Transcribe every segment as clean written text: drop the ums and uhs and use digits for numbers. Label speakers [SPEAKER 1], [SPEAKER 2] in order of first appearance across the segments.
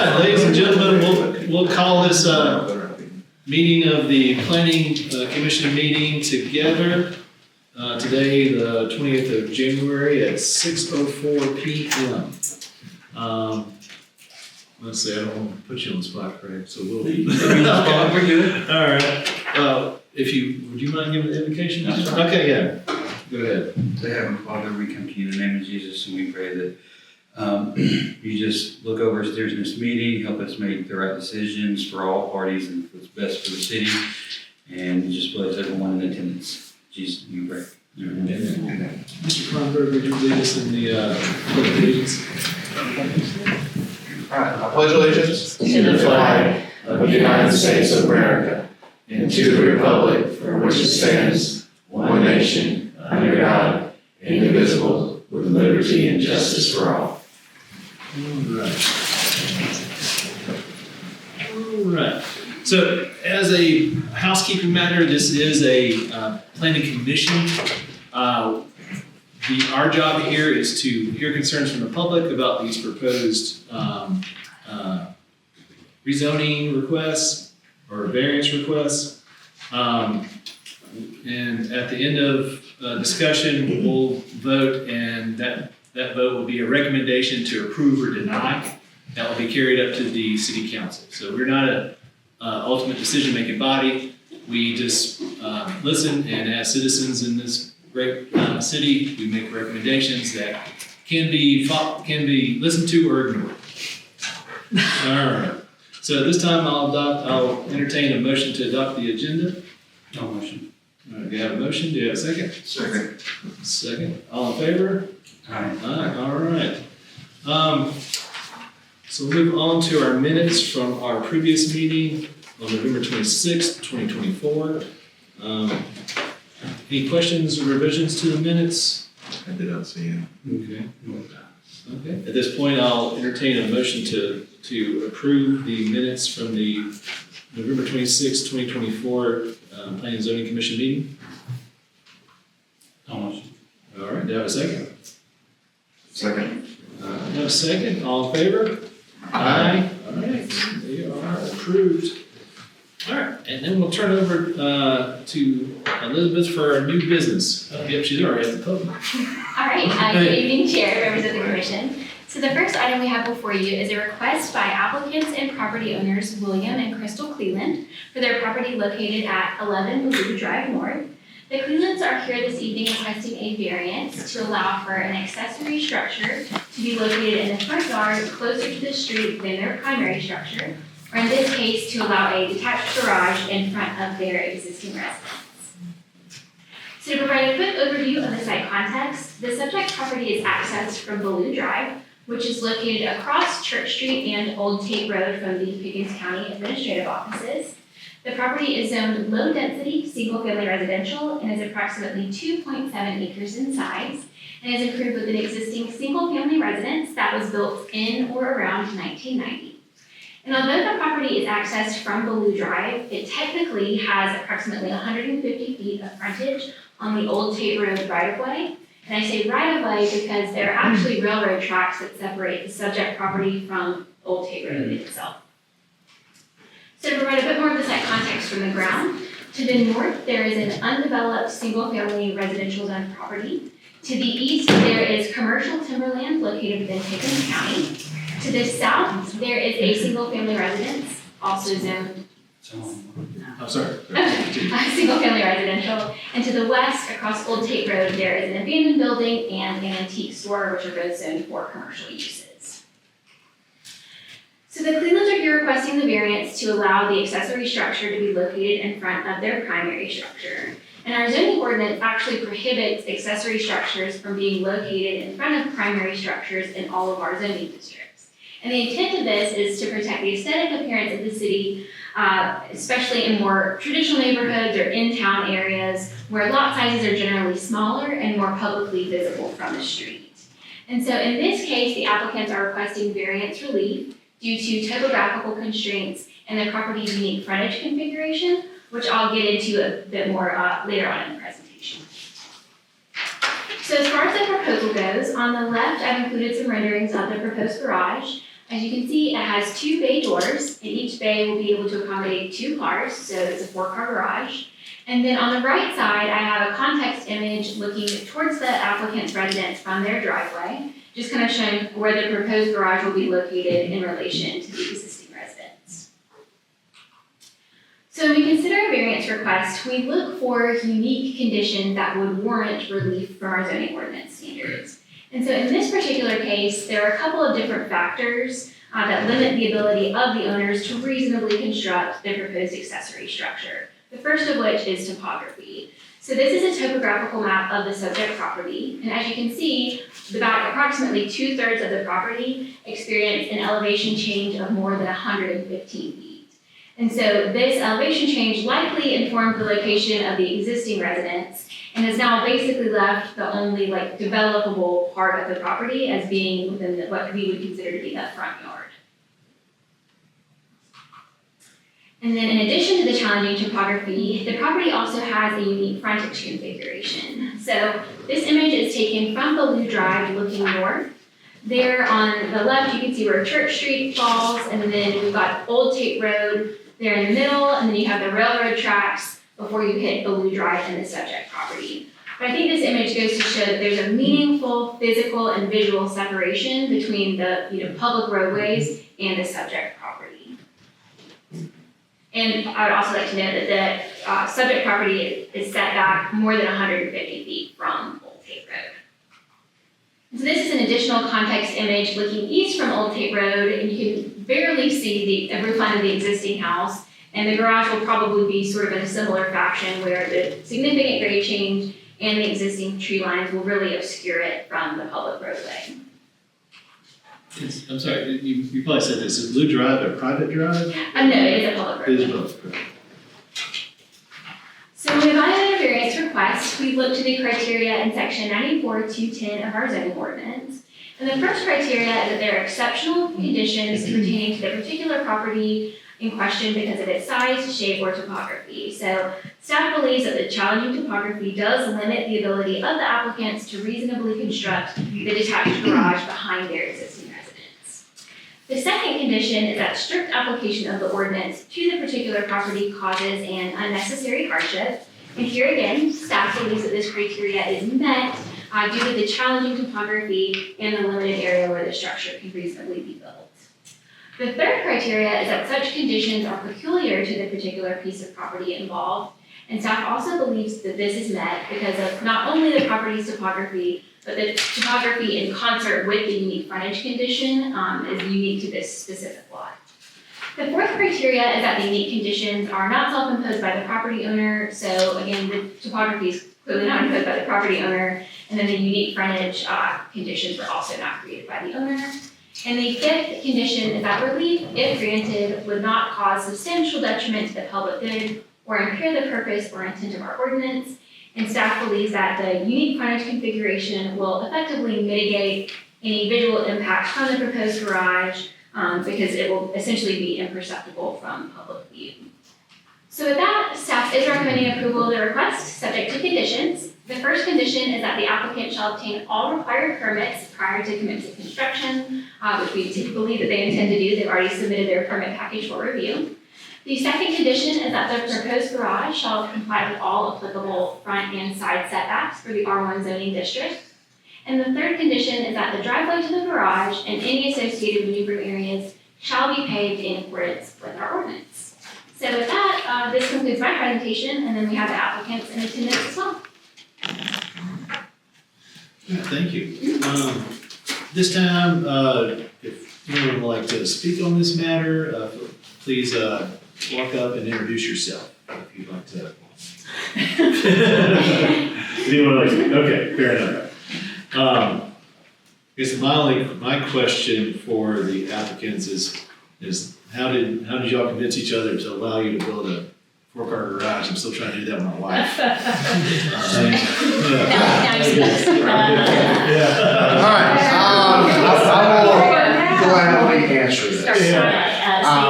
[SPEAKER 1] right, ladies and gentlemen, we'll call this meeting of the Planning Commission meeting together today, the 20th of January at 6:04 p.m. Let's see, I don't want to put you on the spot, Craig, so we'll.
[SPEAKER 2] Okay, we're good.
[SPEAKER 1] All right. Would you mind giving the invocation? Okay, yeah. Go ahead.
[SPEAKER 2] Dear Heavenly Father, we come to you in the name of Jesus, and we pray that you just look over us during this meeting, help us make the right decisions for all parties and what's best for the city, and just bless everyone in attendance. Jesus, we pray.
[SPEAKER 1] Amen. Mr. Kronberg, would you lead us in the pledge of allegiance?
[SPEAKER 3] All right, I pledge allegiance to the flag of the United States of America and to the republic for which it stands, one nation, under God, indivisible, with liberty and justice for all.
[SPEAKER 1] All right. So, as a housekeeping matter, this is a planning commission. Our job here is to hear concerns from the public about these proposed rezoning requests or variance requests. And at the end of discussion, we'll vote, and that vote will be a recommendation to approve or deny. That will be carried up to the city council. So we're not an ultimate decision-making body. We just listen, and as citizens in this great city, we make recommendations that can be listened to or ignored. All right. So at this time, I'll entertain a motion to adopt the agenda.
[SPEAKER 2] No motion.
[SPEAKER 1] All right, do you have a motion? Do you have a second?
[SPEAKER 3] Second.
[SPEAKER 1] Second. All in favor?
[SPEAKER 2] Aye.
[SPEAKER 1] Aye. All right. So we'll move on to our minutes from our previous meeting on November 26th, 2024. Any questions or revisions to the minutes?
[SPEAKER 3] I did not see him.
[SPEAKER 1] Okay. Okay. At this point, I'll entertain a motion to approve the minutes from the November 26th, 2024 Planning and Zoning Commission meeting.
[SPEAKER 2] No motion.
[SPEAKER 1] All right. Do I have a second?
[SPEAKER 3] Second.
[SPEAKER 1] No second. All in favor? Aye. All right. They are approved. All right. And then we'll turn over to Elizabeth for our new business. Yep, she's already at the podium.
[SPEAKER 4] All right, good evening, Chair, members of the Commission. So the first item we have before you is a request by applicants and property owners William and Crystal Cleland for their property located at 11 Ballew Drive North. The Clelands are here this evening requesting a variance to allow for an accessory structure to be located in the front yard closer to the street than their primary structure, or in this case, to allow a detached garage in front of their existing residence. So to provide a quick overview of the site context, the subject property is accessed from Ballew Drive, which is located across Church Street and Old Tate Road from the Pickens County Administrative Offices. The property is zoned low-density, single-family residential, and is approximately 2.7 acres in size, and is improved with an existing single-family residence that was built in or around 1990. And although the property is accessed from Ballew Drive, it technically has approximately 150 feet of frontage on the Old Tate Road right-of-way. And I say right-of-way because there are actually railroad tracks that separate the subject property from Old Tate Road itself. So to provide a bit more of the site context from the ground, to the north there is an undeveloped single-family residential zone property. To the east there is commercial timberland located within Pickens County. To the south there is a single-family residence, also zoned.
[SPEAKER 1] I'm sorry.
[SPEAKER 4] Single-family residential, and to the west, across Old Tate Road, there is an abandoned building and an antique store, which are both zoned for commercial uses. So the Clelands are here requesting the variance to allow the accessory structure to be located in front of their primary structure. And our zoning ordinance actually prohibits accessory structures from being located in front of primary structures in all of our zoning districts. And the intent of this is to protect the aesthetic appearance of the city, especially in more traditional neighborhoods or in-town areas where lot sizes are generally smaller and more publicly visible from the street. And so in this case, the applicants are requesting variance relief due to topographical constraints and the property's unique frontage configuration, which I'll get into a bit more later on in the presentation. So as far as the proposal goes, on the left, I've included some renderings of the proposed garage. As you can see, it has 2 bay doors, and each bay will be able to accommodate 2 cars, so it's a 4-car garage. And then on the right side, I have a context image looking towards the applicant's residence from their driveway, just kind of showing where the proposed garage will be located in relation to the existing residence. So when we consider a variance request, we look for unique conditions that would warrant relief from our zoning ordinance standards. And so in this particular case, there are a couple of different factors that limit the ability of the owners to reasonably construct their proposed accessory structure. The first of which is topography. So this is a topographical map of the subject property, and as you can see, about approximately 2/3 of the property experience an elevation change of more than 115 feet. And so this elevation change likely informed the location of the existing residence and has now basically left the only developable part of the property as being within what we would consider to be that front yard. And then in addition to the challenging topography, the property also has a unique frontage configuration. So this image is taken from Ballew Drive looking north. There on the left, you can see where Church Street falls, and then we've got Old Tate Road there in the middle, and then you have the railroad tracks before you hit Ballew Drive and the subject property. But I think this image goes to show that there's a meaningful physical and visual separation between the public roadways and the subject property. And I would also like to note that the subject property is set back more than 150 feet from Old Tate Road. So this is an additional context image looking east from Old Tate Road, and you can barely see the roof line of the existing house, and the garage will probably be sort of in a similar fashion where the significant grade change and the existing tree lines will really obscure it from the public roadway.
[SPEAKER 1] I'm sorry, you probably said this, is Blue Drive a private drive?
[SPEAKER 4] No, it is a public roadway.
[SPEAKER 1] It is both.
[SPEAKER 4] So when we evaluate a variance request, we look to the criteria in section 94-210 of our zoning ordinance. And the first criteria is that there are exceptional conditions pertaining to the particular property in question because of its size, shape, or topography. So staff believes that the challenging topography does limit the ability of the applicants to reasonably construct the detached garage behind their existing residence. The second condition is that strict application of the ordinance to the particular property causes an unnecessary hardship. And here again, staff believes that this criteria is met due to the challenging topography and the limited area where the structure can reasonably be built. The third criteria is that such conditions are peculiar to the particular piece of property involved, and staff also believes that this is met because of not only the property's topography, but the topography in concert with the unique frontage condition is unique to this specific lot. The fourth criteria is that the unique conditions are not self-imposed by the property owner, so again, the topography is clearly not imposed by the property owner, and then the unique frontage conditions were also not created by the owner. And the fifth condition is that relief, if granted, would not cause substantial detriment to the public good or impair the purpose or intent of our ordinance. And staff believes that the unique frontage configuration will effectively mitigate any visual impact from the proposed garage because it will essentially be imperceptible from public view. So with that, staff is recommending approval of the request subject to conditions. The first condition is that the applicant shall obtain all required permits prior to commencing construction, which we believe that they intend to do. They've already submitted their permit package for review. The second condition is that the proposed garage shall comply with all applicable front and side setbacks for the R1 zoning district. And the third condition is that the driveway to the garage and any associated maneuvering areas shall be paved in accordance with our ordinance. So with that, this concludes my presentation, and then we have the applicants in attendance as well.
[SPEAKER 1] Yeah, thank you. This time, if anyone would like to speak on this matter, please walk up and introduce yourself if you'd like to. Anyone like to? Okay, fair enough. I guess my question for the applicants is how did y'all convince each other to allow you to build a 4-car garage? I'm still trying to do that with my wife.
[SPEAKER 3] All right, I will gladly answer this.
[SPEAKER 5] State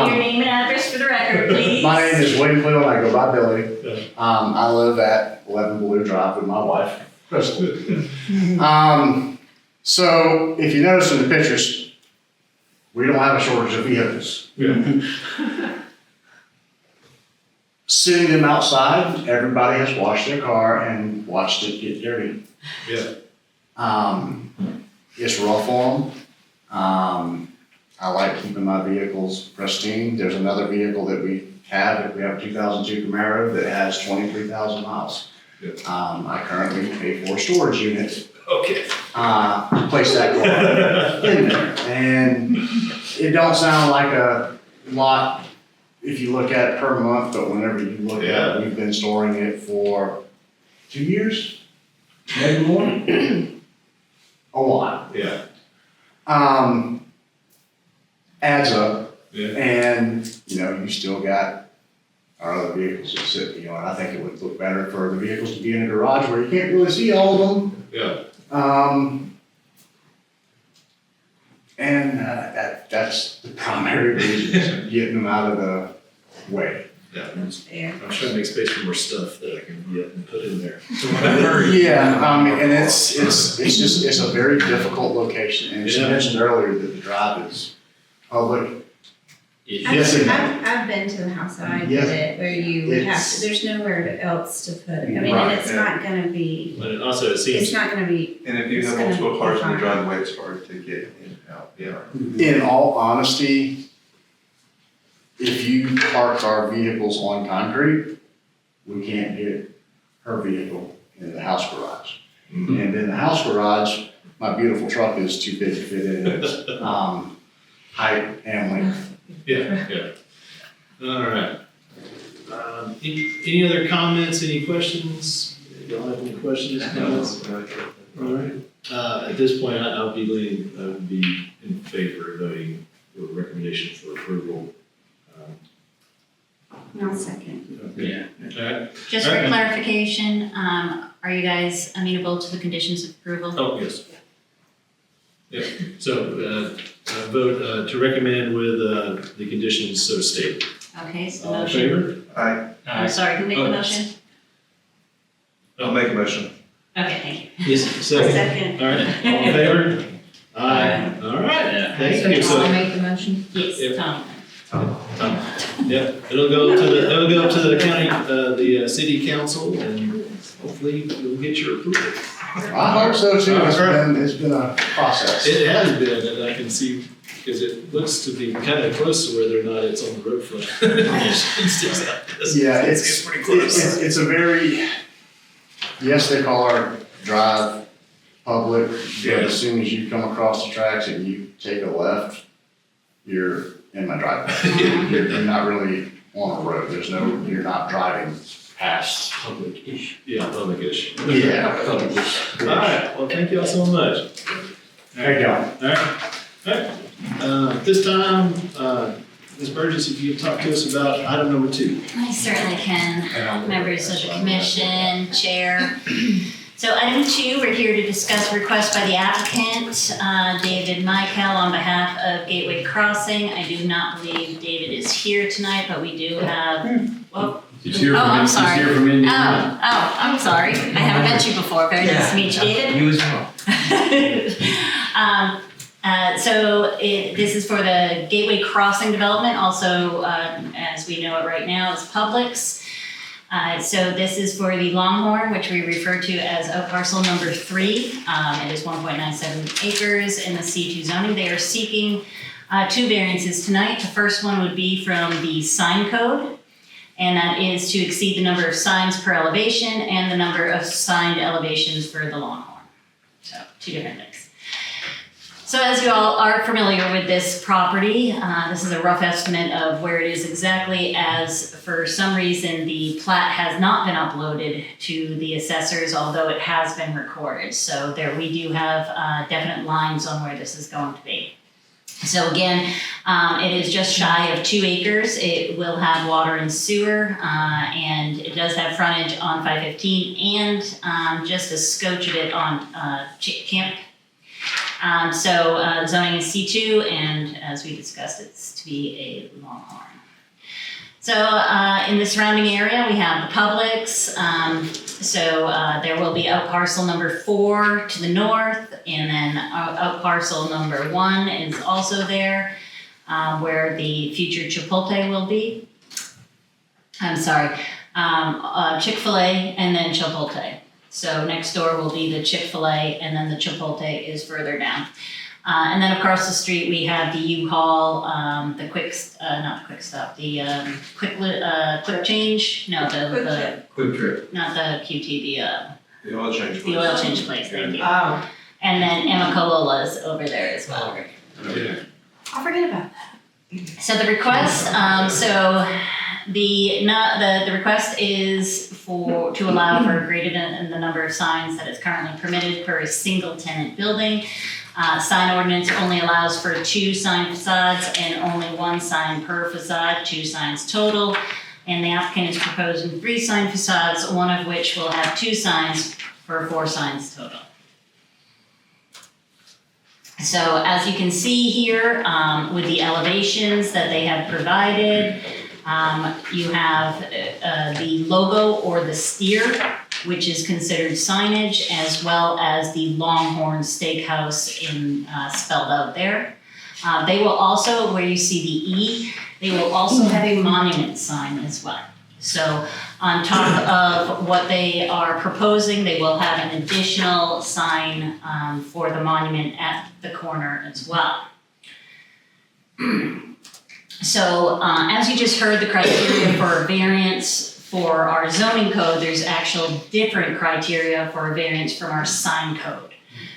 [SPEAKER 5] your name and address for the record, please.
[SPEAKER 3] My name is Will Avant, I go by Billy. I live at 11 Ballew Drive with my wife, Crystal. So if you notice in the pictures, We don't have a shortage of vehicles. Sitting them outside, everybody has washed their car and watched it get dirty.
[SPEAKER 1] Yeah.
[SPEAKER 3] It's rough on them. I like keeping my vehicles pristine. There's another vehicle that we have a 2002 Camaro that has 23,000 miles.
[SPEAKER 1] Yeah.
[SPEAKER 3] I currently pay for a storage unit,
[SPEAKER 1] Okay.
[SPEAKER 3] place that car in there. And it don't sound like a lot if you look at it per month, but whenever you look at it, we've been storing it for 2 years, maybe more. A lot.
[SPEAKER 1] Yeah.
[SPEAKER 3] Adds up,
[SPEAKER 1] Yeah.
[SPEAKER 3] and, you still got our other vehicles that sit, and I think it would look better for the vehicles to be in a garage where you can't really see all of them.
[SPEAKER 1] Yeah.
[SPEAKER 3] And that's the primary reason, is getting them out of the way.
[SPEAKER 5] Fair.
[SPEAKER 1] I'm trying to make space for more stuff that I can get and put in there.
[SPEAKER 3] Yeah, and it's a very difficult location, and she
[SPEAKER 1] Yeah.
[SPEAKER 3] mentioned earlier that the drive is public.
[SPEAKER 1] Yeah.
[SPEAKER 3] Yes, it is.
[SPEAKER 5] I've been to the house that I did
[SPEAKER 3] Yes.
[SPEAKER 5] it, where you would have
[SPEAKER 3] It's-
[SPEAKER 5] to, there's nowhere else to put it. I mean,
[SPEAKER 3] Right,
[SPEAKER 5] and it's
[SPEAKER 3] yeah.
[SPEAKER 5] not gonna be,
[SPEAKER 1] But it also, it
[SPEAKER 5] it's
[SPEAKER 1] seems,
[SPEAKER 5] not gonna be,
[SPEAKER 6] And if you
[SPEAKER 5] It's
[SPEAKER 6] have
[SPEAKER 5] gonna
[SPEAKER 6] multiple
[SPEAKER 5] be
[SPEAKER 6] cars in the
[SPEAKER 5] fine.
[SPEAKER 6] driveway, it's hard to get in and out.
[SPEAKER 1] yeah.
[SPEAKER 3] In all honesty, if you parked our vehicles on concrete, we can't get her vehicle into the house garage.
[SPEAKER 1] Mhm.
[SPEAKER 3] And in the house garage, my beautiful truck is too big to fit in its, height and length.
[SPEAKER 1] Yeah, yeah. All right. Any other comments, any questions? Y'all have any questions, comments? All right. At this point, I would be in favor of voting for recommendation for approval.
[SPEAKER 5] no second.
[SPEAKER 1] Okay. All right.
[SPEAKER 7] Just for
[SPEAKER 1] Alright.
[SPEAKER 7] clarification, are you guys amenable to the conditions of approval?
[SPEAKER 1] Oh, yes. Yeah, so, vote to recommend with the conditions so stated.
[SPEAKER 7] Okay, so the
[SPEAKER 1] All in
[SPEAKER 7] motion.
[SPEAKER 1] favor?
[SPEAKER 7] I'm sorry, who made the
[SPEAKER 1] Oh.
[SPEAKER 7] motion?
[SPEAKER 6] I'll make a motion.
[SPEAKER 7] Okay, thank you.
[SPEAKER 1] Yes, second.
[SPEAKER 5] Second.
[SPEAKER 1] All right, all in favor? Aye. All right, thank you. So,
[SPEAKER 5] make the motion?
[SPEAKER 7] Yes,
[SPEAKER 1] Yep.
[SPEAKER 7] Tom.
[SPEAKER 1] yeah, it'll go up to the county, the city council, and hopefully you'll get your approval.
[SPEAKER 3] I hope so too, it's been a process.
[SPEAKER 1] It has been, and I can see, because it looks to be kind of close to whether or not it's on the road front. It sticks out.
[SPEAKER 3] Yeah,
[SPEAKER 1] It's pretty close.
[SPEAKER 3] It's a very, yes, they call our drive public, but
[SPEAKER 1] Yeah.
[SPEAKER 3] as soon as you come across the tracks and you take a left, you're in my driveway. You're not really on a road, you're not driving past.
[SPEAKER 1] Public-ish. Yeah, public-ish.
[SPEAKER 3] Yeah, public.
[SPEAKER 1] All right, well, thank you all so much.
[SPEAKER 3] Thank y'all.
[SPEAKER 1] All right. At this time, Ms. Burgess, if you could talk to us about item number 2.
[SPEAKER 7] I certainly can. Members of the commission, chair. So item 2, we're here to discuss a request by the applicant, David Michael, on behalf of Gateway Crossing. I do not believe David is here tonight, but we do have, well,
[SPEAKER 8] He's here
[SPEAKER 7] Oh,
[SPEAKER 8] from,
[SPEAKER 7] I'm
[SPEAKER 8] he's
[SPEAKER 7] sorry.
[SPEAKER 8] here from Indiana.
[SPEAKER 7] I'm sorry. I haven't met you before. Very nice to meet you, David.
[SPEAKER 8] You as well.
[SPEAKER 7] This is for the Gateway Crossing development, also, as we know it right now, is Publix. So this is for the Longhorn, which we refer to as parcel number 3. It is 1.97 acres in the C2 zoning. They are seeking 2 variances tonight. The first one would be from the sign code, and that is to exceed the number of signs per elevation and the number of signed elevations for the Longhorn. So 2 different things. So as you all are familiar with this property, this is a rough estimate of where it is exactly, as for some reason the plat has not been uploaded to the assessors, although it has been recorded. So there we do have definite lines on where this is going to be. So again, it is just shy of 2 acres. It will have water and sewer, and it does have frontage on 515 and just a scotch of it on Camp. Zoning is C2, and as we discussed, it's to be a Longhorn. So in the surrounding area, we have the Publix. There will be out parcel number 4 to the north, and then out parcel number 1 is also there, where the future Chipotle will be. I'm sorry, Chick-fil-A and then Chipotle. So next door will be the Chick-fil-A, and then the Chipotle is further down. And then across the street, we have the U-Haul, not the Quick Stop, the Quick Change, no, the
[SPEAKER 6] Quick Trip.
[SPEAKER 7] not the QT,
[SPEAKER 6] The oil change.
[SPEAKER 7] the oil change place, thank you.
[SPEAKER 5] Oh.
[SPEAKER 7] And then Amicola's over there as well.
[SPEAKER 6] Yeah.
[SPEAKER 5] I forget about that.
[SPEAKER 7] So the request, the request is to allow for greater than the number of signs that is currently permitted per a single tenant building. Sign ordinance only allows for 2 sign facades and only 1 sign per facade, 2 signs total. And the applicant is proposing 3 sign facades, one of which will have 2 signs for 4 signs total. So as you can see here, with the elevations that they have provided, you have the logo or the steer, which is considered signage, as well as the Longhorn Steakhouse spelled out there. They will also, where you see the E, they will also have a monument sign as well. So on top of what they are proposing, they will have an additional sign for the monument at the corner as well. So as you just heard, the criteria for a variance for our zoning code, there's actual different criteria for a variance from our sign code.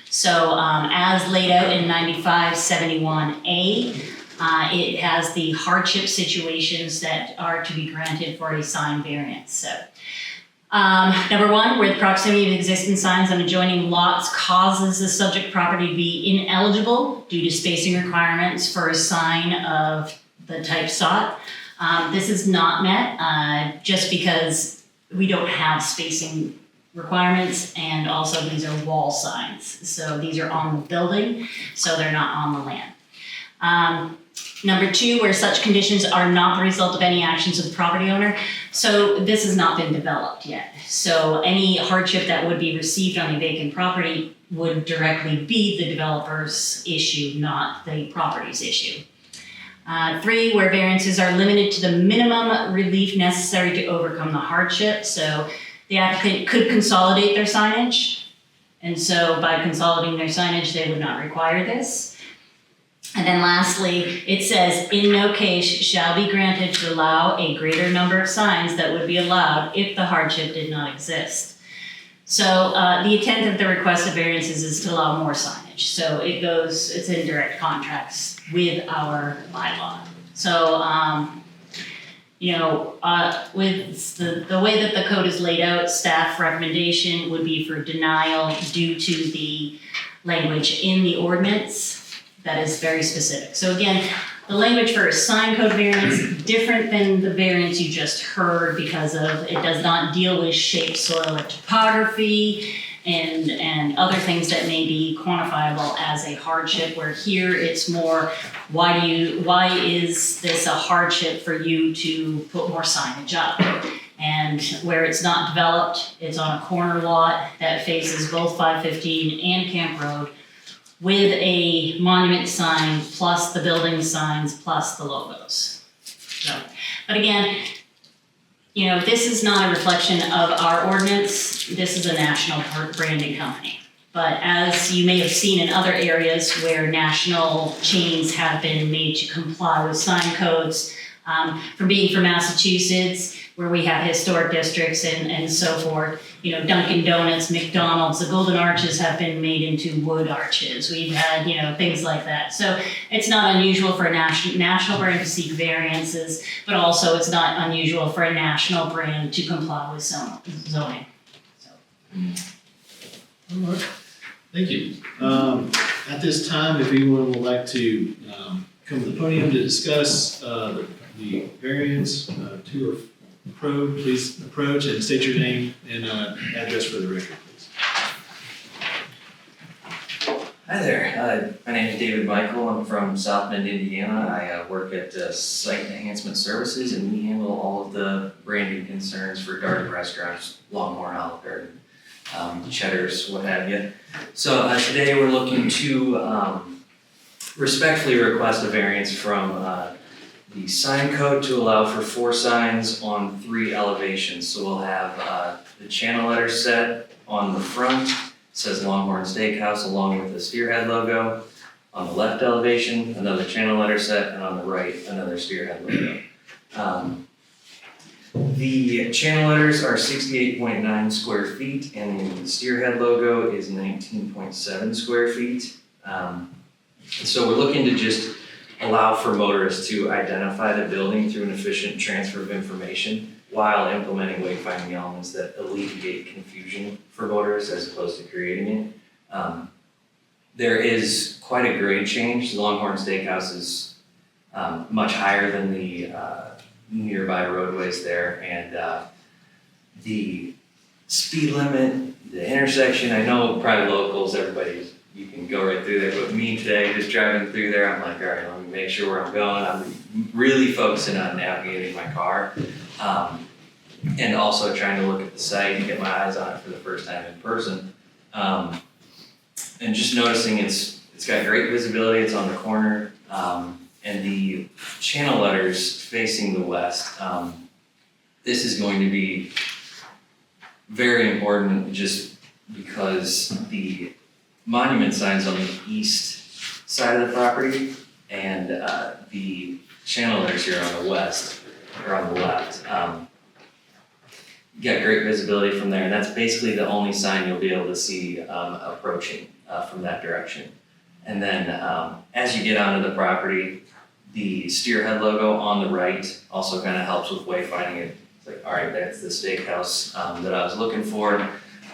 [SPEAKER 7] So as laid out in 9571A, it has the hardship situations that are to be granted for a sign variance. So number 1, where the proximity of existing signs on adjoining lots causes the subject property to be ineligible due to spacing requirements for a sign of the type sought. This is not met just because we don't have spacing requirements, and also these are wall signs. So these are on the building, so they're not on the land. Number 2, where such conditions are not the result of any actions of the property owner. So this has not been developed yet. So any hardship that would be received on a vacant property would directly be the developer's issue, not the property's issue. 3, where variances are limited to the minimum relief necessary to overcome the hardship. So the applicant could consolidate their signage. And so by consolidating their signage, they would not require this. And then lastly, it says, in no case shall be granted to allow a greater number of signs that would be allowed if the hardship did not exist. So the intent of the request of variances is to allow more signage. So it's in direct contrast with our bylaw. So, with the way that the code is laid out, staff recommendation would be for denial due to the language in the ordinance that is very specific. So again, the language for a sign code variance is different than the variance you just heard because of it does not deal with shape, soil, or topography and other things that may be quantifiable as a hardship, where here it's more, why is this a hardship for you to put more signage up? And where it's not developed, it's on a corner lot that faces both 515 and Camp Road, with a monument sign plus the building signs plus the logos. So, but again, this is not a reflection of our ordinance. This is a national branding company. But as you may have seen in other areas where national chains have been made to comply with sign codes, from being from Massachusetts, where we have historic districts and so forth, Dunkin' Donuts, McDonald's, the Golden Arches have been made into wood arches. We've had, things like that. So it's not unusual for a national brand to seek variances, but also it's not unusual for a national brand to comply with zoning. So.
[SPEAKER 1] All right. Thank you. At this time, if anyone would like to come to the podium to discuss the variance to or pro, please approach and state your name and address for the record, please.
[SPEAKER 8] Hi there, my name is David Michael, I'm from South Bend, Indiana. I work at Site Enhancement Services, and we handle all of the branding concerns for Darden restaurants, Longhorn, Olive Garden, Cheddar's, what have you. So today we're looking to respectfully request a variance from the sign code to allow for 4 signs on 3 elevations. So we'll have the channel letter set on the front. Says Longhorn Steakhouse along with the Steerhead logo. On the left elevation, another channel letter set, and on the right, another Steerhead logo. The channel letters are 68.9 square feet, and the Steerhead logo is 19.7 square feet. So we're looking to just allow for motorists to identify the building through an efficient transfer of information while implementing wayfinding elements that alleviate confusion for voters as opposed to creating it. There is quite a grade change. Longhorn Steakhouse is much higher than the nearby roadways there, and the speed limit, the intersection, I know probably locals, everybody, you can go right through there, but me today, just driving through there, I'm like, all right, let me make sure where I'm going. I'm really focusing on navigating my car. And also trying to look at the site and get my eyes on it for the first time in person. And just noticing it's got great visibility, it's on the corner, and the channel letters facing the west. This is going to be very important just because the monument sign's on the east side of the property, and the channel letters here on the west, or on the left. You got great visibility from there, and that's basically the only sign you'll be able to see approaching from that direction. And then as you get onto the property, the Steerhead logo on the right also kind of helps with wayfinding it. It's like, all right, that's the steakhouse that I was looking for.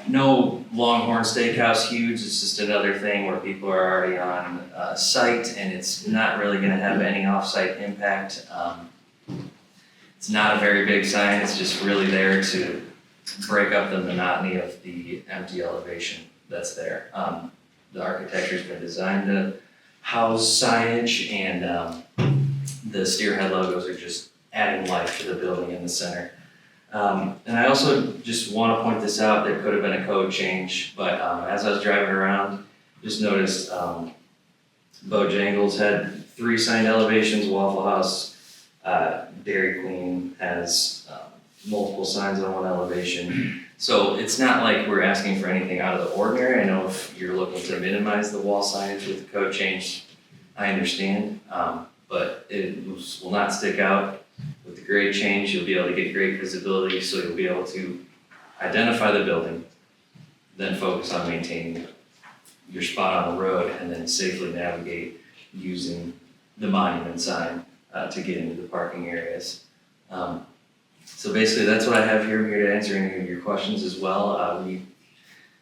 [SPEAKER 8] No Longhorn Steakhouse huge, it's just another thing where people are already on site, and it's not really gonna have any off-site impact. It's not a very big sign, it's just really there to break up the monotony of the empty elevation that's there. The architecture's been designed to house signage, and the Steerhead logos are just adding life to the building in the center. And I also just want to point this out, there could have been a code change, but as I was driving around, just noticed Bojangles had 3 signed elevations, Waffle House, Dairy Queen has multiple signs on one elevation. So it's not like we're asking for anything out of the ordinary. I know if you're looking to minimize the wall signage with the code change, I understand, but it will not stick out. With the grade change, you'll be able to get great visibility, so you'll be able to identify the building, then focus on maintaining your spot on the road, and then safely navigate using the monument sign to get into the parking areas. So basically that's what I have here. I'm here to answer any of your questions as well. We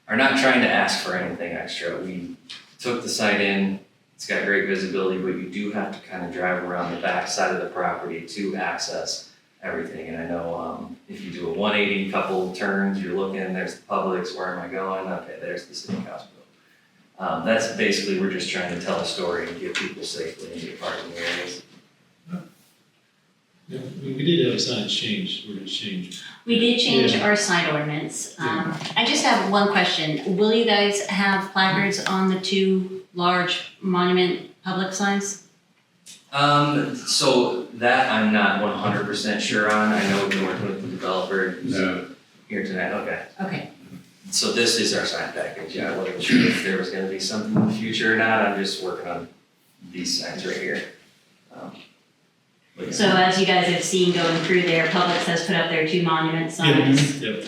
[SPEAKER 8] are not trying to ask for anything extra. We took the site in, it's got great visibility, but you do have to kind of drive around the back side of the property to access everything. And I know if you do a 180 couple turns, you're looking, there's the Publix, where am I going? Okay, there's the City Hospital. That's basically, we're just trying to tell a story and get people safely into parking areas.
[SPEAKER 1] Yeah, we did have a sign change, we're gonna change.
[SPEAKER 7] We did change
[SPEAKER 1] Yeah.
[SPEAKER 7] our sign ordinance. I just have one question. Will you guys have placards on the 2 large monument public signs?
[SPEAKER 8] So that I'm not 100% sure on. I know we've been working with the developer who's here tonight. Okay.
[SPEAKER 7] Okay.
[SPEAKER 8] So this is our sign package. Yeah, I wasn't sure if there was gonna be something in the future or not. I'm just working on these signs right here. But yeah.
[SPEAKER 7] So as you guys have seen going through there, Publix has put up their 2 monument signs.
[SPEAKER 1] Yep.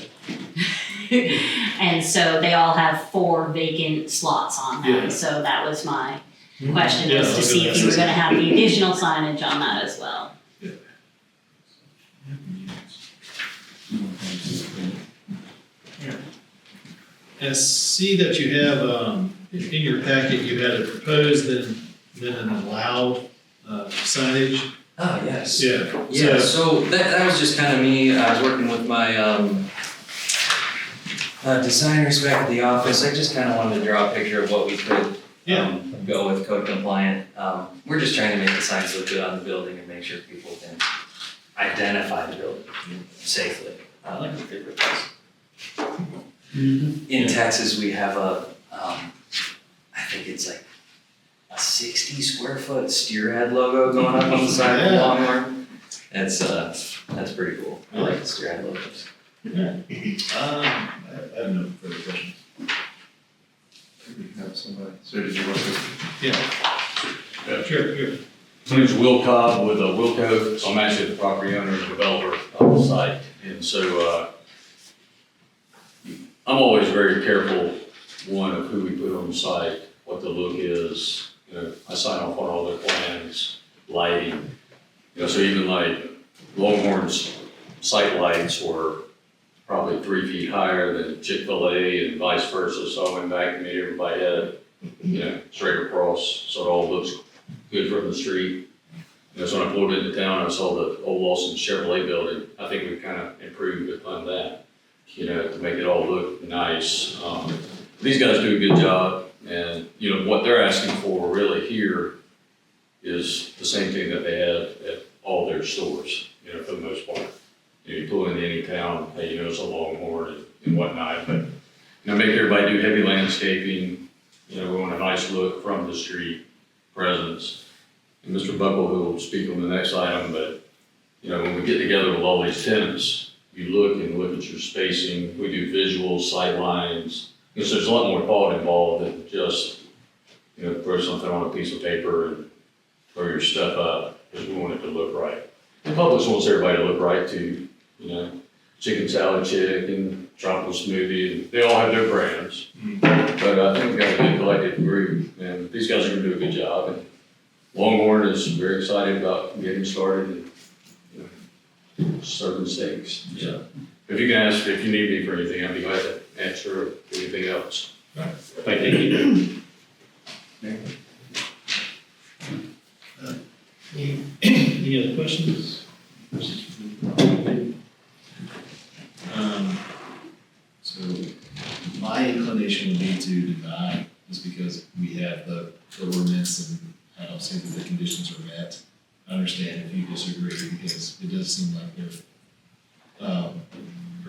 [SPEAKER 7] And so they all have 4 vacant slots on them.
[SPEAKER 1] Yeah.
[SPEAKER 7] So that was my question, was
[SPEAKER 1] Yeah,
[SPEAKER 7] to see if you were gonna have the additional signage on that as well.
[SPEAKER 1] And I see that you have, in your packet, you had a proposed then an allowed signage.
[SPEAKER 8] Oh, yes.
[SPEAKER 1] Yeah.
[SPEAKER 8] Yeah, so that was just kind of me. I was working with my designers back at the office. I just kind of wanted to draw a picture of what we could Go with code compliant. We're just trying to make the signs look good on the building and make sure people can identify the building safely.
[SPEAKER 1] I like the paper place.
[SPEAKER 8] In Texas, we have I think it's like a 60 square foot steer head logo going up on the side of the Longhorn. That's pretty cool. I like the steer head logos.
[SPEAKER 3] I have no further questions.
[SPEAKER 6] We have somebody. So did you want to?
[SPEAKER 1] Sure.
[SPEAKER 9] My name is Will Cobb with Wilco. I'm actually the property owner and developer of the site. And so I'm always very careful, one, of who we put on the site, what the look is. You know, I sign off on all their plans, lighting. You know, so even like Longhorn's site lights were probably 3 feet higher than Chick-fil-A and vice versa. So I went back and made everybody had, you know, straight across, so it all looks good from the street. You know, so when I pulled into town, I saw the old Lawson Chevrolet building. I think we've kind of improved upon that, you know, to make it all look nice. These guys do a good job, and, you know, what they're asking for really here is the same thing that they have at all their stores, you know, for the most part. You know, you pull into any town, hey, you know, it's a Longhorn and whatnot, but, you know, make everybody do heavy landscaping. You know, we want a nice look from the street, presence. And Mr. Buckle, who will speak on the next item, but, you know, when we get together with all these tenants, you look at your spacing. We do visuals, sight lines, because there's a lot more thought involved than just, you know, throw something on a piece of paper and throw your stuff up, because we want it to look right. And Publix wants everybody to look right too, you know, chicken salad chick and tropical smoothie, and they all have their brands. But I think we got a good collective group, and these guys are gonna do a good job. And Longhorn is very excited about getting started and, you know, serving steaks. So if you can ask, if you need me for anything, I'd be glad to answer or anything else. Thank you.
[SPEAKER 3] Any other questions? So my inclination would be to deny, just because we have the ordinance and I don't see that the conditions are met. I understand if you disagree, because it does seem like they're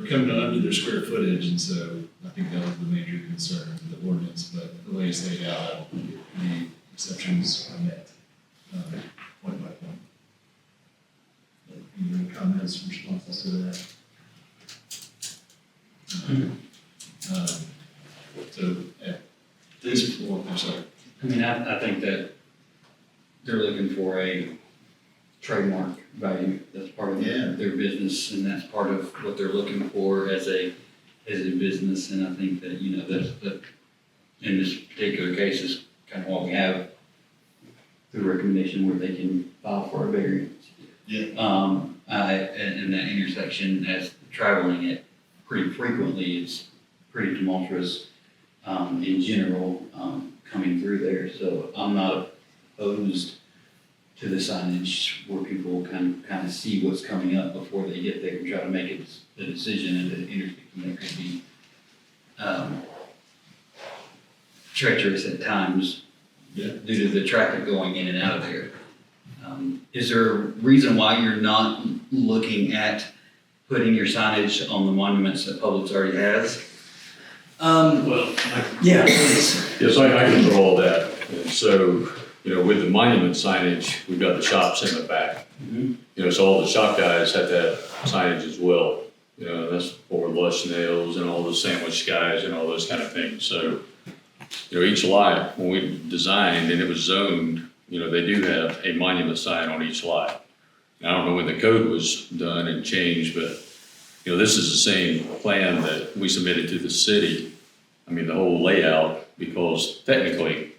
[SPEAKER 3] coming under their square footage, and so I think that was the major concern of the ordinance, but the way it's laid out, the exceptions are met, point by point. Any comments, responses to that? So at this point, I'm sorry.
[SPEAKER 2] I mean, I think that they're looking for a trademark value. That's part of their business, and that's part of what they're looking for as a business. And I think that, you know, that in this particular case is kind of what we have, the recommendation where they can file for a variance.
[SPEAKER 3] Yeah.
[SPEAKER 2] In that intersection, as traveling it pretty frequently, it's pretty tumultuous in general coming through there. So I'm not opposed to the signage where people can kind of see what's coming up before they get there and try to make the decision at the intersection. That could be treacherous at times due to the traffic going in and out of there. Is there a reason why you're not looking at putting your signage on the monuments that Publix already has? Yeah, please.
[SPEAKER 9] Yes, I control that. And so, you know, with the monument signage, we've got the shops in the back.
[SPEAKER 2] Mm-hmm.
[SPEAKER 9] You know, so all the shop guys have to have signage as well. You know, that's for Lush Nails and all the sandwich guys and all those kind of things. So, you know, each lot, when we designed and it was zoned, you know, they do have a monument sign on each lot. I don't know when the code was done and changed, but, you know, this is the same plan that we submitted to the city. I mean, the whole layout, because technically,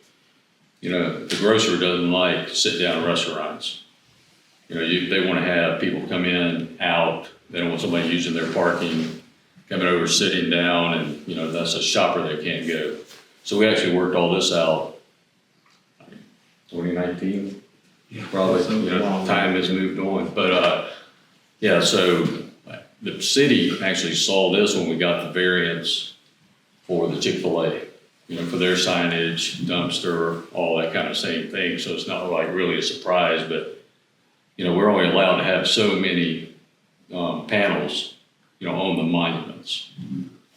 [SPEAKER 9] you know, the grocer doesn't like sit-down restaurants. You know, they want to have people come in, out. They don't want somebody using their parking, coming over, sitting down, and, you know, that's a shopper that can't go. So we actually worked all this out, 2019. Probably, you know, time has moved on. But, yeah, so the city actually saw this when we got the variance for the Chick-fil-A. You for their signage, dumpster, all that kind of same thing. So it's not like really a surprise, but, we're only allowed to have so many panels, on the monuments.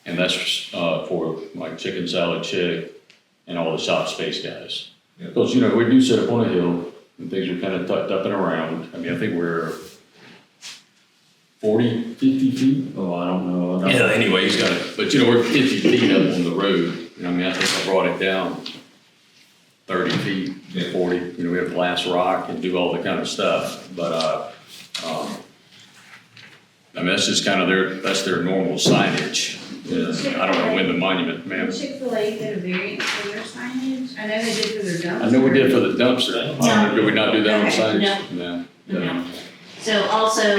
[SPEAKER 9] And that's for like Chicken Salad Chick and all the shop space guys. Because, we do sit up on a hill and things are kind of tucked up and around. I mean, I think we're 40, 50 feet.
[SPEAKER 3] Oh, I don't know.
[SPEAKER 9] Yeah, anyway, he's got it. But, we're 50 feet up on the road. I think I brought it down 30 feet, 40. We have glass rock and do all the kind of stuff. But, that's just kind of that's their normal signage. I don't know when the monument, ma'am.
[SPEAKER 5] Chick-fil-A did a variance for their signage. I know they did for their dumpster.
[SPEAKER 9] I know we did for the dumpster. Did we not do that on signage?
[SPEAKER 7] No.
[SPEAKER 9] No.
[SPEAKER 7] So also,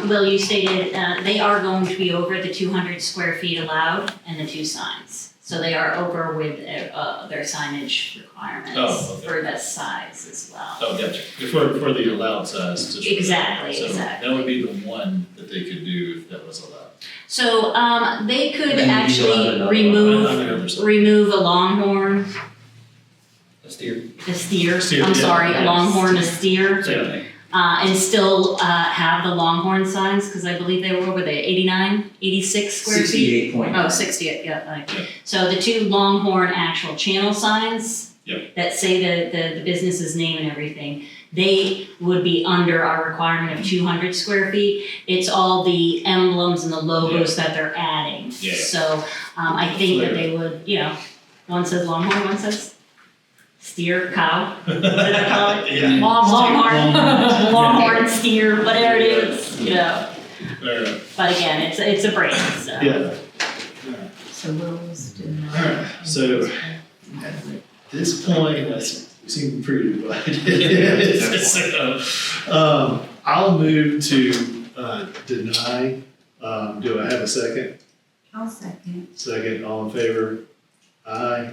[SPEAKER 7] Will, you stated, they are going to be over the 200 square feet allowed and the 2 signs. So they are over with their signage requirements
[SPEAKER 1] Oh, okay.
[SPEAKER 7] for the size as well.
[SPEAKER 1] Oh, gotcha. For the allowed size. just-
[SPEAKER 7] Exactly,
[SPEAKER 1] So
[SPEAKER 7] exactly.
[SPEAKER 1] that would be the one that they could do if that was allowed.
[SPEAKER 7] So, they could
[SPEAKER 8] Then you'd be allowed
[SPEAKER 7] actually
[SPEAKER 8] another one.
[SPEAKER 7] remove a longhorn,
[SPEAKER 8] A steer.
[SPEAKER 7] a steer,
[SPEAKER 1] Steer,
[SPEAKER 7] I'm
[SPEAKER 1] yeah.
[SPEAKER 7] sorry, a longhorn, a steer.
[SPEAKER 8] Same thing.
[SPEAKER 7] And still, have the longhorn signs, cause I believe they were 89, 86 square feet?
[SPEAKER 8] 68 point.
[SPEAKER 7] Oh, 68, yeah, like,
[SPEAKER 1] Yeah.
[SPEAKER 7] so the 2 Longhorn actual channel signs
[SPEAKER 1] Yep.
[SPEAKER 7] that say the business's name and everything, they would be under our requirement of 200 square feet. It's all the emblems and the logos that they're adding.
[SPEAKER 1] Yeah.
[SPEAKER 7] So, I think that they would, one says Longhorn, one says steer, cow, what did I call it?
[SPEAKER 1] Yeah.
[SPEAKER 7] Longhorn, Longhorn, steer, whatever it is,
[SPEAKER 1] Alright.
[SPEAKER 7] But again, it's a brand, so.
[SPEAKER 1] Yeah.
[SPEAKER 5] So Will's doing
[SPEAKER 1] Alright, so at this point, that's seem pretty divided. So, I'll move to deny. Do I have a second?
[SPEAKER 5] I'll second.
[SPEAKER 1] Second, all in favor? Aye.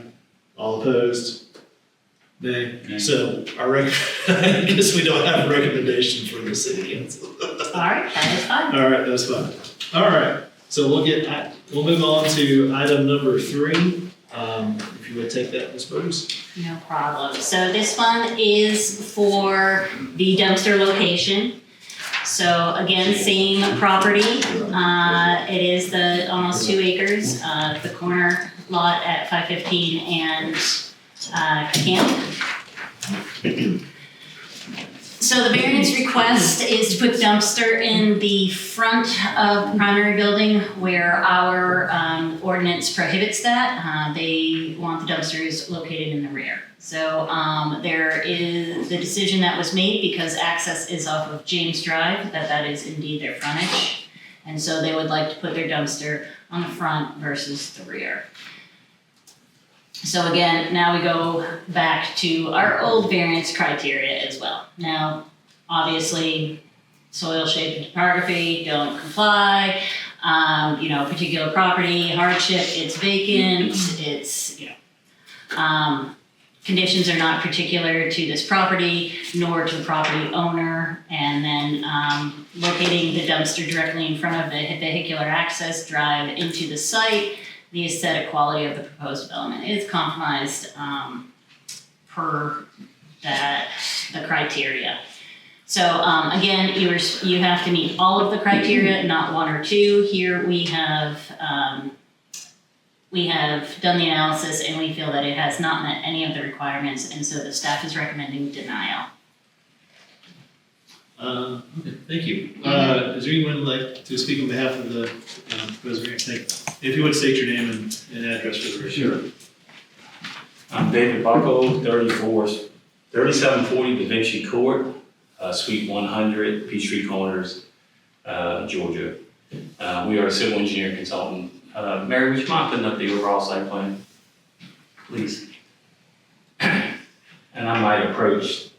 [SPEAKER 1] All opposed? Nay.
[SPEAKER 2] Nay.
[SPEAKER 1] So I guess we don't have a recommendation from the city council.
[SPEAKER 7] Alright, that is fine.
[SPEAKER 1] All right, that's fine. All right, so we'll move on to item number 3. If you would take that, Ms. Bruce.
[SPEAKER 7] No problem. So this one is for the dumpster location. So again, same property. It is the almost 2 acres, the corner lot at 515 and Camp. So the variance request is to put dumpster in the front of the primary building where our ordinance prohibits that. They want the dumpsters located in the rear. So there is the decision that was made because access is off of James Drive, that is indeed their frontage. And so they would like to put their dumpster on the front versus the rear. So again, now we go back to our old variance criteria as well. Now, obviously, soil shape and topography don't comply. Particular property, hardship, it's vacant, it's, conditions are not particular to this property nor to the property owner. And then locating the dumpster directly in front of the vehicular access drive into the site, the aesthetic quality of the proposed development is compromised per the criteria. So again, you have to meet all of the criteria, not 1 or 2. Here we have done the analysis and we feel that it has not met any of the requirements, and so the staff is recommending denial.
[SPEAKER 1] Okay, thank you. Is there anyone who'd like to speak on behalf of the proposed variance? Thank you. If you would state your name and address for the record.
[SPEAKER 10] Sure. I'm David Bucko, 3740 Da Vinci Court, Suite 100, Peachtree Corners, Georgia. We are a civil engineer consultant. Mary, would you mind putting up the overall site plan, please? And I might approach.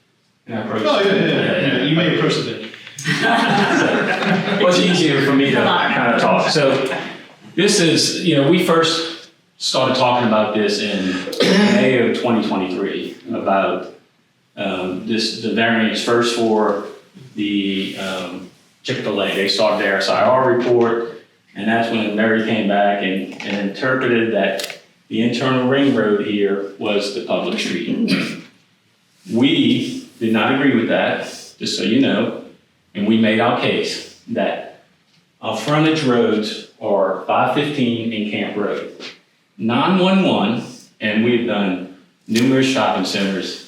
[SPEAKER 1] Oh, yeah. You may approach the bench.
[SPEAKER 10] Well, it's easier for me to kind of talk. So this is, we first started talking about this in May of 2023 about the variance first for the Chick-fil-A. They started their SIR report, and that's when Mary came back and interpreted that the internal ring road here was the public street. We did not agree with that, just so you know, and we made our case that our frontage roads are 515 and Camp Road. 911, and we've done numerous shopping centers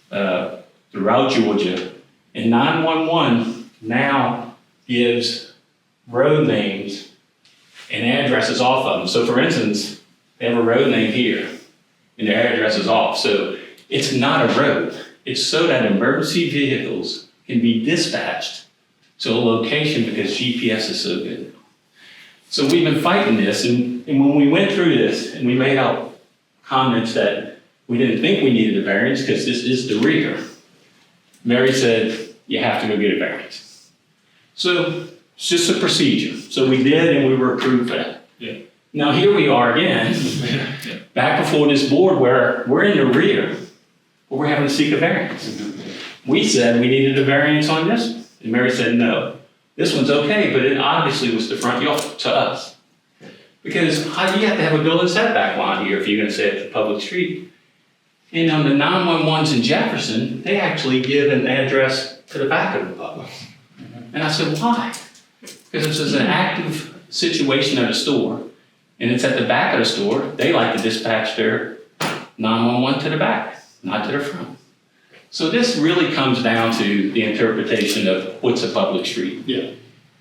[SPEAKER 10] throughout Georgia, and 911 now gives road names and addresses off of them. So for instance, they have a road name here, and their address is off. So it's not a road. It's so that emergency vehicles can be dispatched to a location because GPS is so good. So we've been fighting this, and when we went through this, and we made out comments that we didn't think we needed a variance because this is the rear, Mary said, you have to go get a variance. So it's just a procedure. So we did, and we were approved for that.
[SPEAKER 1] Yeah.
[SPEAKER 10] Now here we are again, back before this board where we're in the rear, but we're having to seek a variance. We said we needed a variance on this one, and Mary said no. This one's okay, but it obviously was the front yard to us. Because you have to have a building setback line here if you're gonna say it's a public street. And on the 911s in Jefferson, they actually give an address to the back of the public. And I said, why? Because this is an active situation at a store, and it's at the back of the store, they like to dispatch their 911 to the back, not to the front. So this really comes down to the interpretation of what's a public street.
[SPEAKER 1] Yeah.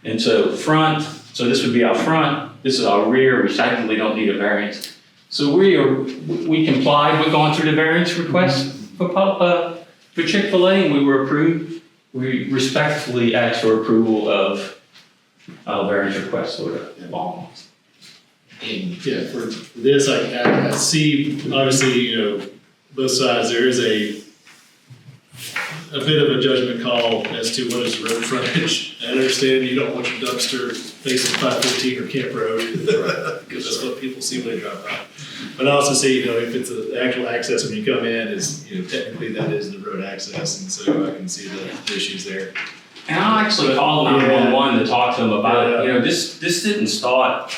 [SPEAKER 10] And so front, so this would be our front, this is our rear, we technically don't need a variance. So we complied with going through the variance request for Chick-fil-A, and we were approved. We respectfully asked for approval of variance request for the Longhorns.
[SPEAKER 1] And yeah, for this, I see, obviously, both sides, there is a bit of a judgment call as to what is road frontage. I understand you don't want your dumpster facing 515 or Camp Road, because that's what people see when they drive by. But I also see, if it's an actual access when you come in, is, technically that is the road access, and so I can see the issues there.
[SPEAKER 10] And I'll actually call 911 to talk to them about it. This didn't start,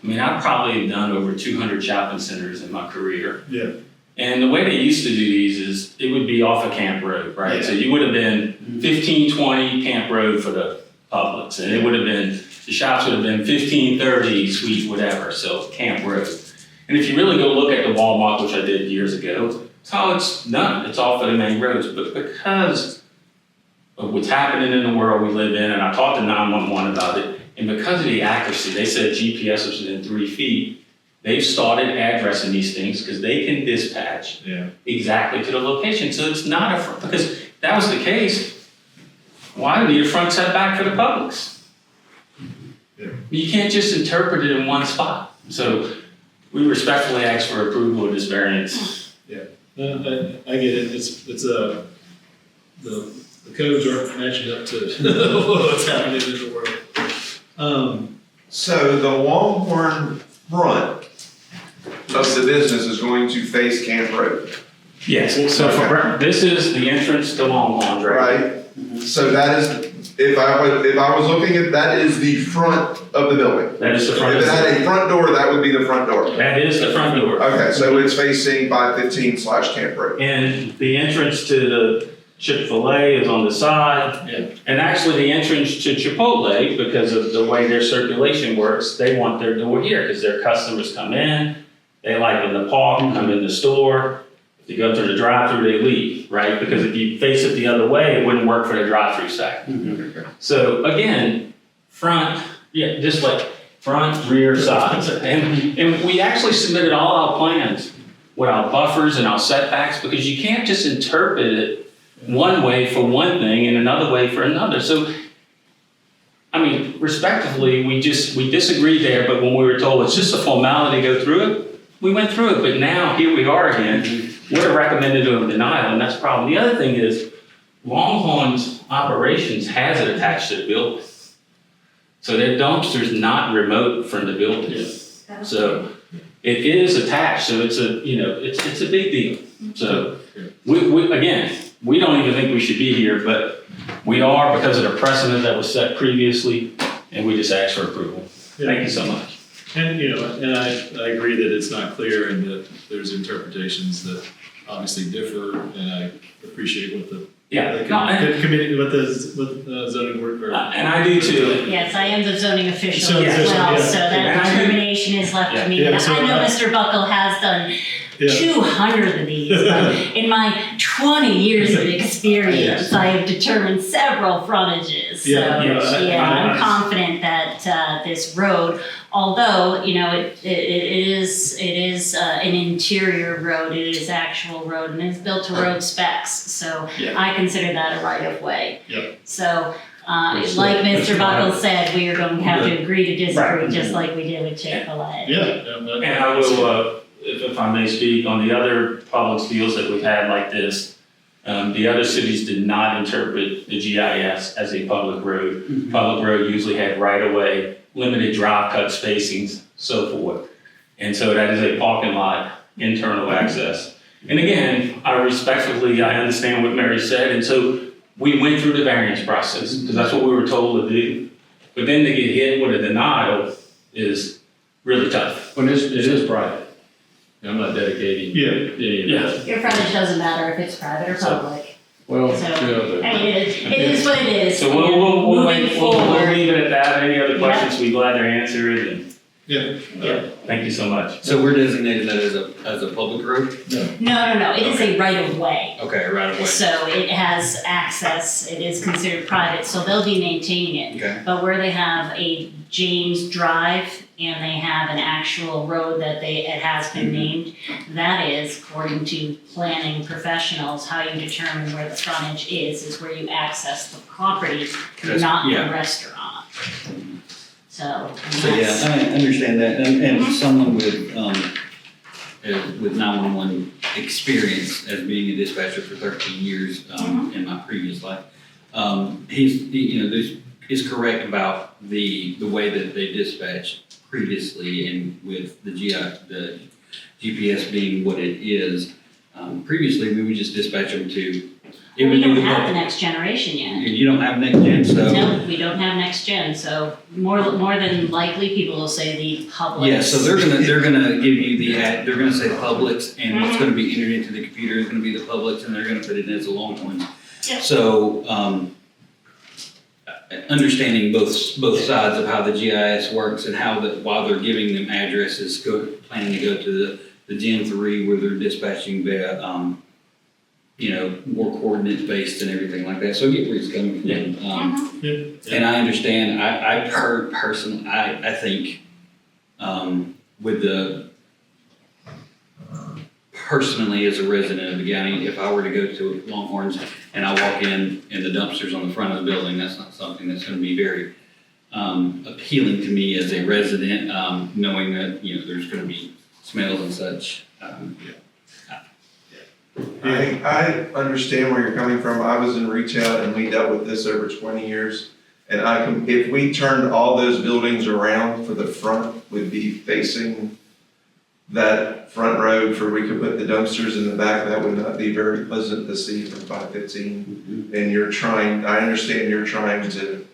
[SPEAKER 10] I've probably done over 200 shopping centers in my career.
[SPEAKER 1] Yeah.
[SPEAKER 10] And the way they used to do these is it would be off of Camp Road, right?
[SPEAKER 1] Yeah.
[SPEAKER 10] So you would have been 1520 Camp Road for the Publix, and it would have been, the shops would have been 1530 Suite, whatever, so Camp Road. And if you really go look at the Walmart, which I did years ago, it's none, it's off of the main roads. But because of what's happening in the world we live in, and I talked to 911 about it, and because of the accuracy, they said GPS was within 3 feet. They've started addressing these things because they can dispatch exactly to the location. So it's not a front, because if that was the case, why do we need a front setback for the Publix?
[SPEAKER 1] Yeah.
[SPEAKER 10] You can't just interpret it in one spot. So we respectfully ask for approval of this variance.
[SPEAKER 1] Yeah, I get it. It's the codes aren't matching up to what's happening in the world.
[SPEAKER 6] So the Longhorn front of the business is going to face Camp Road,
[SPEAKER 10] Yes, so this is the entrance to Longhorn, right?
[SPEAKER 6] right? So that is, if I was looking at, that is the front of the building.
[SPEAKER 10] That is the front.
[SPEAKER 6] If it had a front door, that would be the front door.
[SPEAKER 10] That is the front door.
[SPEAKER 6] Okay, so it's facing 515 / Camp Road.
[SPEAKER 10] And the entrance to the Chick-fil-A is on the side.
[SPEAKER 1] Yeah.
[SPEAKER 10] And actually the entrance to Chipotle, because of the way their circulation works, they want their door here because their customers come in, they like in the park, come in the store. If they go through the drive-through, they leave, right? Because if you face it the other way, it wouldn't work for the drive-through side. So again, front, just like front, rear, sides. And we actually submitted all our plans with our buffers and our setbacks, because you can't just interpret it one way for one thing and another way for another. So, respectively, we disagreed there, but when we were told it's just a formality to go through it, we went through it. But now here we are again, we're recommended to a denial, and that's the problem. The other thing is, Longhorn's operations has it attached to the building. So their dumpster's not remote from the building. So it is attached, so it's a big deal. So we don't even think we should be here, but we are because of the precedent that was set previously, and we just asked for approval. Thank you so much.
[SPEAKER 1] And, and I agree that it's not clear and that there's interpretations that obviously differ, and I appreciate what the committee, what the zoning board.
[SPEAKER 10] And I do too.
[SPEAKER 7] Yes, I am the zoning official
[SPEAKER 1] Zoning
[SPEAKER 7] as
[SPEAKER 1] official,
[SPEAKER 7] well,
[SPEAKER 1] yeah.
[SPEAKER 7] so that determination is left to me.
[SPEAKER 1] Yeah, so
[SPEAKER 7] I know Mr. Buckle has done 200 of these, but in my 20 years of experience, I have determined several frontages. So, I'm confident that this road, although, it is an interior road, it is actual road, and it's built to road specs, so I consider that a right of way.
[SPEAKER 1] Yep.
[SPEAKER 7] So, like Mr. Buckle said, we are going to have to agree to disagree, just like we did with Chick-fil-A.
[SPEAKER 10] And I will, if I may speak, on the other public deals that we've had like this, the other cities did not interpret the GIS as a public road.
[SPEAKER 2] Mm-hmm.
[SPEAKER 10] Public road usually had right-of-way, limited drop cut spacings, so forth. And so that is a parking lot, internal access. And again, I understand what Mary said, and so we went through the variance process, because that's what we were told to do. But then to get hit with a denial is really tough.
[SPEAKER 9] But it is private. I'm not dedicating any of that.
[SPEAKER 7] Your frontage doesn't matter if it's private or public.
[SPEAKER 9] Well,
[SPEAKER 7] So, I mean, it is what it is.
[SPEAKER 10] So we'll
[SPEAKER 7] Moving forward.
[SPEAKER 10] leave it at that. Any other questions, we'd glad to answer it. And,
[SPEAKER 1] Yeah.
[SPEAKER 10] thank you so much.
[SPEAKER 2] So we're designated that as a public road?
[SPEAKER 7] No, it is a right of way.
[SPEAKER 2] Okay, right away.
[SPEAKER 7] So it has access, it is considered private, so they'll be maintaining it.
[SPEAKER 2] Okay.
[SPEAKER 7] But where they have a James Drive and they have an actual road that it has been named, that is, according to planning professionals, how you determine where the frontage is where you access the property, not the restaurant. So
[SPEAKER 2] yeah, I understand that, and someone with 911 experience as being a dispatcher for 13 years in my previous life, is correct about the way that they dispatch previously, and with the GPS being what it is. Previously, we would just dispatch them to.
[SPEAKER 7] we don't have the next generation yet.
[SPEAKER 2] You don't have next gen, so.
[SPEAKER 7] No, we don't have next gen, so more than likely, people will say the Publix.
[SPEAKER 2] Yeah, so they're gonna give you they're gonna say Publix, and what's gonna be entered into the computer is gonna be the Publix, and they're gonna put it in as a Longhorn.
[SPEAKER 7] Yep.
[SPEAKER 2] So, understanding both sides of how the GIS works and while they're giving them addresses, planning to go to the Gen 3 where they're dispatching via, more coordinate based and everything like that. So I get where he's coming from. And I understand, I've heard personally, I think, with personally as a resident of the county, if I were to go to Longhorns and I walk in and the dumpster's on the front of the building, that's not something that's gonna be very appealing to me as a resident, knowing that, there's gonna be smells and such.
[SPEAKER 6] I understand where you're coming from. I was in retail and we dealt with this over 20 years. And if we turned all those buildings around, for the front would be facing that front road for we could put the dumpsters in the back, that would not be very pleasant to see from 515. And I understand you're trying to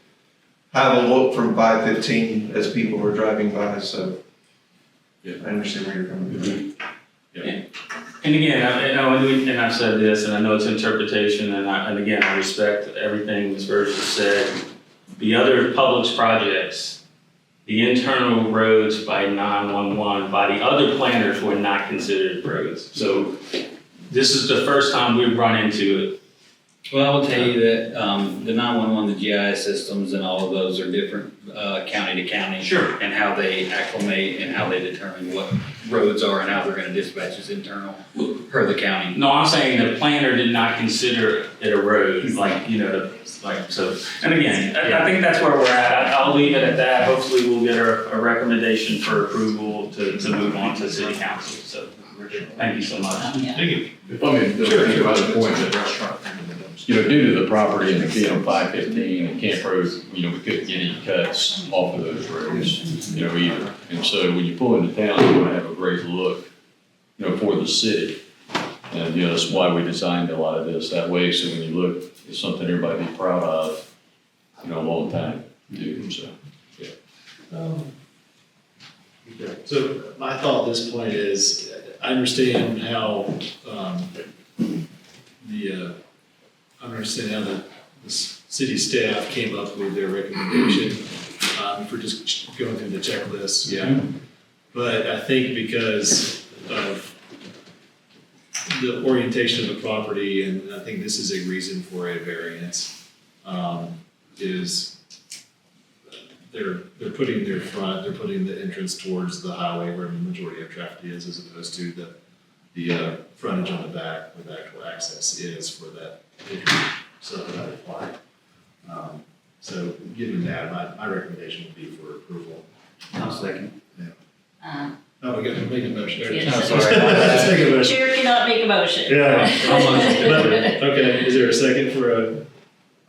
[SPEAKER 6] have a look from 515 as people are driving by, so I understand where you're coming from.
[SPEAKER 10] And again, and I've said this, and I know it's interpretation, and again, I respect everything Ms. Burgess said. The other Publix projects, the internal roads by 911, by the other planners were not considered roads. So this is the first time we've run into it.
[SPEAKER 2] Well, I will tell you that the 911, the GIS systems and all of those are different county to county.
[SPEAKER 10] Sure.
[SPEAKER 2] And how they acclimate and how they determine what roads are and how they're gonna dispatch as internal per the county.
[SPEAKER 10] No, I'm saying the planner did not consider it a road, so. And again, I think that's where we're at. I'll leave it at that. Hopefully we'll get a recommendation for approval to move on to city council, so. Thank you so much.
[SPEAKER 1] Thank you.
[SPEAKER 9] If I may, think about the point that, due to the property and it being on 515 and Camp Road, we couldn't get any cuts off of those roads, either. And so when you pull into town, you want to have a great look, for the city. And, that's why we designed a lot of this that way. So when you look, it's something everybody be proud of, a long time, so, yeah.
[SPEAKER 1] Okay. So my thought at this point is, I understand how, I understand how the city staff came up with their recommendation, for just going through the checklist. Yeah. But I think because of the orientation of the property, and I think this is a reason for a variance, is they're putting they're putting the entrance towards the highway where the majority of traffic is, as opposed to the frontage on the back where the actual access is for that entrance. So that apply. So given that, my recommendation would be for approval.
[SPEAKER 2] I'll second.
[SPEAKER 1] Oh, we got to make a motion.
[SPEAKER 7] Yes.
[SPEAKER 1] Oh, sorry. Let's make a motion.
[SPEAKER 7] Chair cannot make a motion.
[SPEAKER 1] Yeah. Okay, is there a second for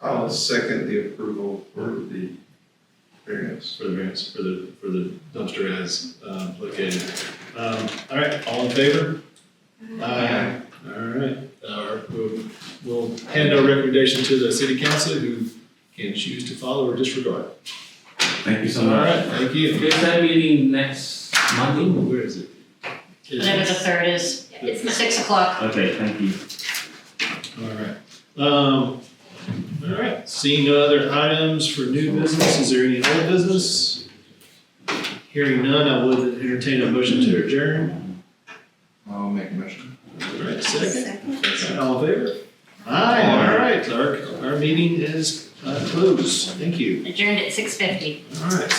[SPEAKER 6] I'll second the approval for the variance.
[SPEAKER 1] the variance for the dumpster as located? All right, all in favor? Aye. All right, we'll hand our recommendation to the city council, who can choose to follow or disregard.
[SPEAKER 2] Thank you so
[SPEAKER 1] All
[SPEAKER 2] much.
[SPEAKER 1] right, thank you.
[SPEAKER 3] Is that meeting next Monday?
[SPEAKER 1] Where is it?
[SPEAKER 7] Whatever the third is,
[SPEAKER 4] Yeah, it's not-
[SPEAKER 7] 6 o'clock.
[SPEAKER 3] Okay, thank you.
[SPEAKER 1] All right, seeing no other items for new business, is there any old business? Hearing none, I would entertain a motion to adjourn.
[SPEAKER 6] I'll make a motion.
[SPEAKER 1] All right, second. All in favor? Aye, all right, our meeting is closed, thank you.
[SPEAKER 7] Adjourned at 6:50.
[SPEAKER 1] All right.